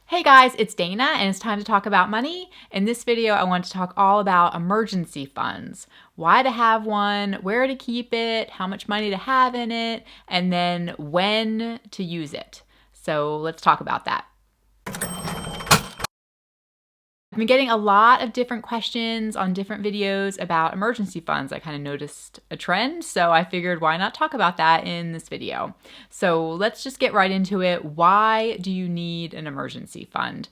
Hey guys, it's Dana and it's time to talk about money. In this video, I want to talk all about emergency funds, why to have one, where to keep it, how much money to have in it, and then when to use it. So let's talk about that. I've been getting a lot of different questions on different videos about emergency funds. I kind of noticed a trend, so I figured why not talk about that in this video. So let's just get right into it. Why do you need an emergency fund?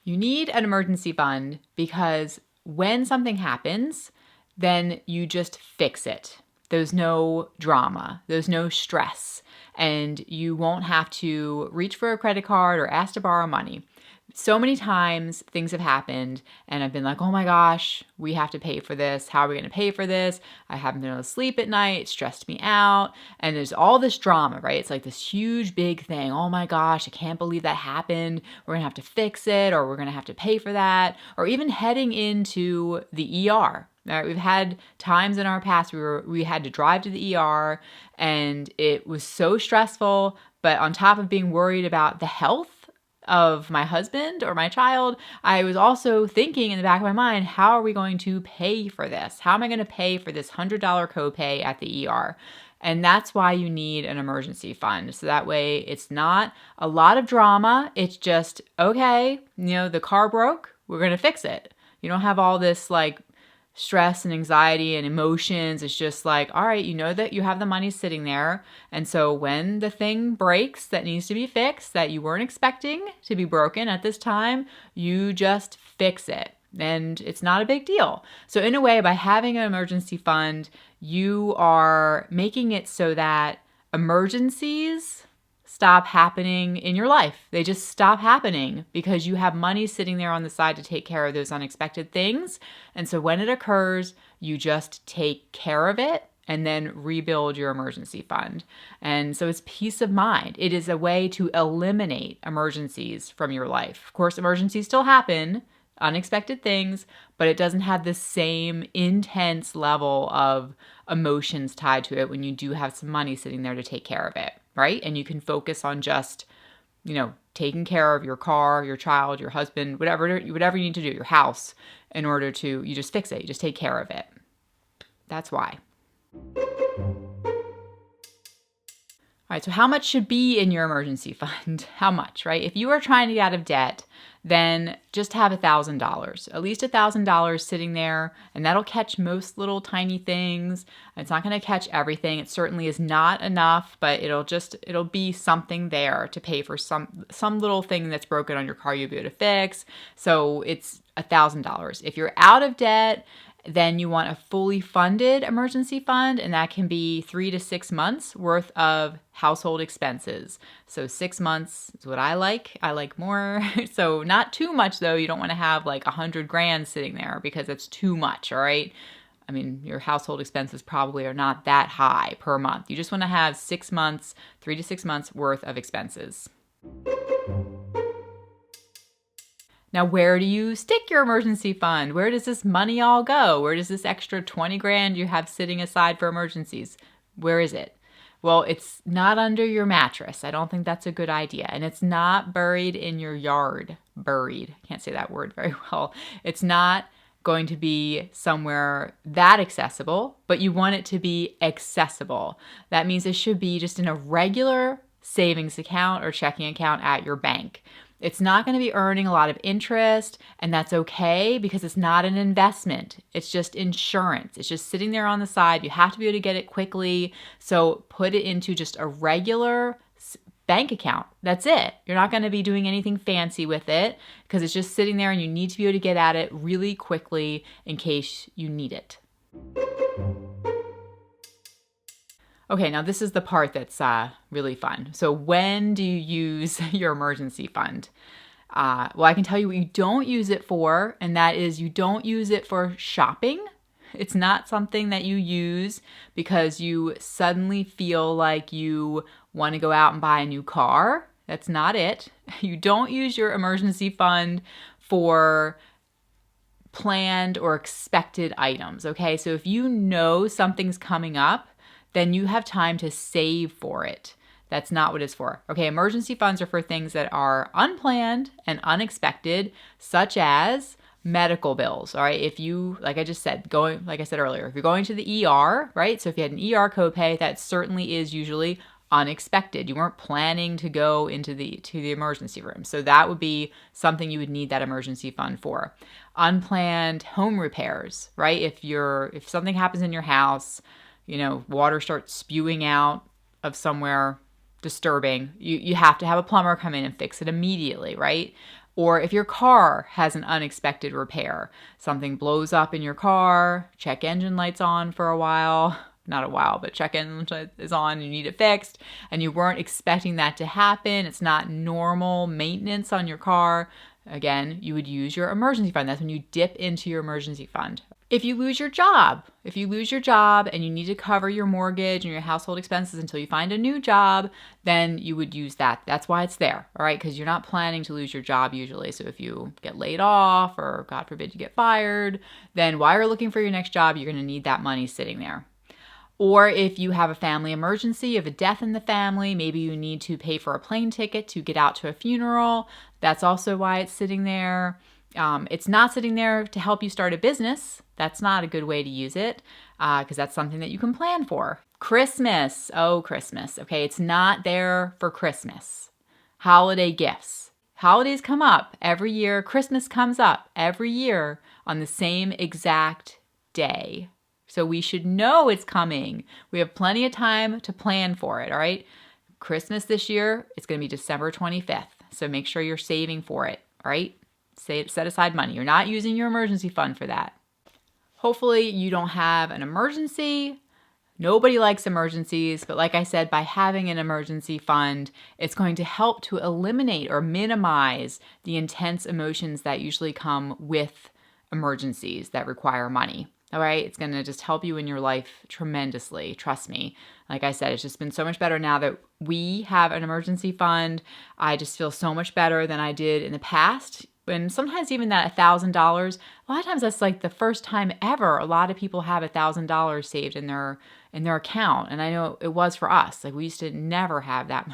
You need an emergency fund because when something happens, then you just fix it. There's no drama, there's no stress, and you won't have to reach for a credit card or ask to borrow money. So many times things have happened and I've been like, oh my gosh, we have to pay for this. How are we going to pay for this? I haven't been able to sleep at night. It stressed me out. And there's all this drama, right? It's like this huge, big thing. Oh my gosh, I can't believe that happened. We're going to have to fix it, or we're going to have to pay for that, or even heading into the ER. Right, we've had times in our past we had to drive to the ER and it was so stressful, but on top of being worried about the health of my husband or my child, I was also thinking in the back of my mind, how are we going to pay for this? How am I going to pay for this $100 copay at the ER? And that's why you need an emergency fund. So that way it's not a lot of drama. It's just, okay, the car broke, we're going to fix it. You don't have all this like stress and anxiety and emotions. It's just like, all right, you know that you have the money sitting there. And so when the thing breaks that needs to be fixed, that you weren't expecting to be broken at this time, you just fix it. And it's not a big deal. So in a way, by having an emergency fund, you are making it so that emergencies stop happening in your life. They just stop happening because you have money sitting there on the side to take care of those unexpected things. And so when it occurs, you just take care of it and then rebuild your emergency fund. And so it's peace of mind. It is a way to eliminate emergencies from your life. Of course, emergencies still happen, unexpected things, but it doesn't have the same intense level of emotions tied to it when you do have some money sitting there to take care of it, right? And you can focus on just, taking care of your car, your child, your husband, whatever you need to do, your house, in order to, you just fix it. You just take care of it. That's why. All right, so how much should be in your emergency fund? How much, right? If you are trying to get out of debt, then just have $1,000, at least $1,000 sitting there, and that'll catch most little tiny things. It's not going to catch everything. It certainly is not enough, but it'll be something there to pay for some little thing that's broken on your car you'll be able to fix. So it's $1,000. If you're out of debt, then you want a fully funded emergency fund, and that can be 3 to 6 months worth of household expenses. So 6 months is what I like. I like more. So not too much though. You don't want to have like 100 grand sitting there because it's too much, all right? I mean, your household expenses probably are not that high per month. You just want to have 6 months, 3 to 6 months worth of expenses. Now, where do you stick your emergency fund? Where does this money all go? Where does this extra 20 grand you have sitting aside for emergencies? Where is it? Well, it's not under your mattress. I don't think that's a good idea. And it's not buried in your yard. Buried. I can't say that word very well. It's not going to be somewhere that accessible, but you want it to be accessible. That means it should be just in a regular savings account or checking account at your bank. It's not going to be earning a lot of interest, and that's okay because it's not an investment. It's just insurance. It's just sitting there on the side. You have to be able to get it quickly. So put it into just a regular bank account. That's it. You're not going to be doing anything fancy with it because it's just sitting there and you need to be able to get at it really quickly in case you need it. Okay, now this is the part that's really fun. So when do you use your emergency fund? Well, I can tell you what you don't use it for, and that is you don't use it for shopping. It's not something that you use because you suddenly feel like you want to go out and buy a new car. That's not it. You don't use your emergency fund for planned or expected items, okay? So if you know something's coming up, then you have time to save for it. That's not what it's for. Okay, emergency funds are for things that are unplanned and unexpected, such as medical bills. All right, if you, like I just said, like I said earlier, if you're going to the ER, right? So if you had an ER copay, that certainly is usually unexpected. You weren't planning to go to the emergency room. So that would be something you would need that emergency fund for. Unplanned home repairs, right? If something happens in your house, water starts spewing out of somewhere disturbing, you have to have a plumber come in and fix it immediately, right? Or if your car has an unexpected repair, something blows up in your car, check engine lights on for a while, not a while, but check engine light is on, you need it fixed, and you weren't expecting that to happen. It's not normal maintenance on your car. Again, you would use your emergency fund. That's when you dip into your emergency fund. If you lose your job and you need to cover your mortgage and your household expenses until you find a new job, then you would use that. That's why it's there, all right? Because you're not planning to lose your job usually. So if you get laid off or God forbid you get fired, then while you're looking for your next job, you're going to need that money sitting there. Or if you have a family emergency, you have a death in the family, maybe you need to pay for a plane ticket to get out to a funeral. That's also why it's sitting there. It's not sitting there to help you start a business. That's not a good way to use it because that's something that you can plan for. Christmas. Oh, Christmas. Okay, it's not there for Christmas. Holiday gifts. Holidays come up every year. Christmas comes up every year on the same exact day. So we should know it's coming. We have plenty of time to plan for it, all right? Christmas this year, it's going to be December 25th. So make sure you're saving for it, all right? Set aside money. You're not using your emergency fund for that. Hopefully you don't have an emergency. Nobody likes emergencies, but like I said, by having an emergency fund, it's going to help to eliminate or minimize the intense emotions that usually come with emergencies that require money. All right, it's going to just help you in your life tremendously. Trust me. Like I said, it's just been so much better now that we have an emergency fund. I just feel so much better than I did in the past. And sometimes even that $1,000, a lot of times that's like the first time ever a lot of people have $1,000 saved in their account. And I know it was for us. Like we used to never have that,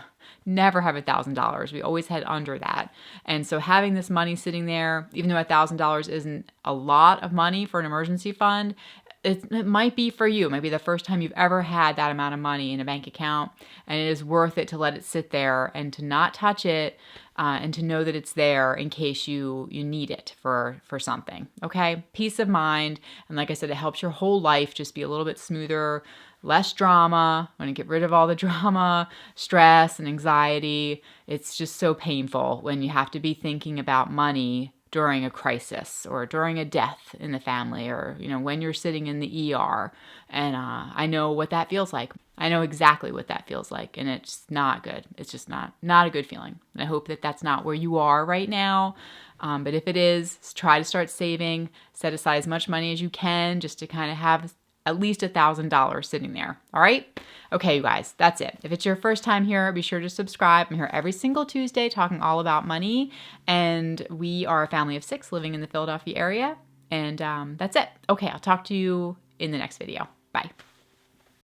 never have $1,000. We always had under that. And so having this money sitting there, even though $1,000 isn't a lot of money for an emergency fund, it might be for you. It might be the first time you've ever had that amount of money in a bank account. And it is worth it to let it sit there and to not touch it and to know that it's there in case you need it for something. Okay? Peace of mind. And like I said, it helps your whole life just be a little bit smoother, less drama. When you get rid of all the drama, stress, and anxiety, it's just so painful when you have to be thinking about money during a crisis or during a death in the family or, when you're sitting in the ER. And I know what that feels like. I know exactly what that feels like. And it's not good. It's just not a good feeling. And I hope that that's not where you are right now. But if it is, try to start saving, set aside as much money as you can just to kind of have at least $1,000 sitting there. All right? Okay, you guys, that's it. If it's your first time here, be sure to subscribe. I'm here every single Tuesday talking all about money. And we are a family of 6 living in the Philadelphia area. And that's it. Okay, I'll talk to you in the next video. Bye.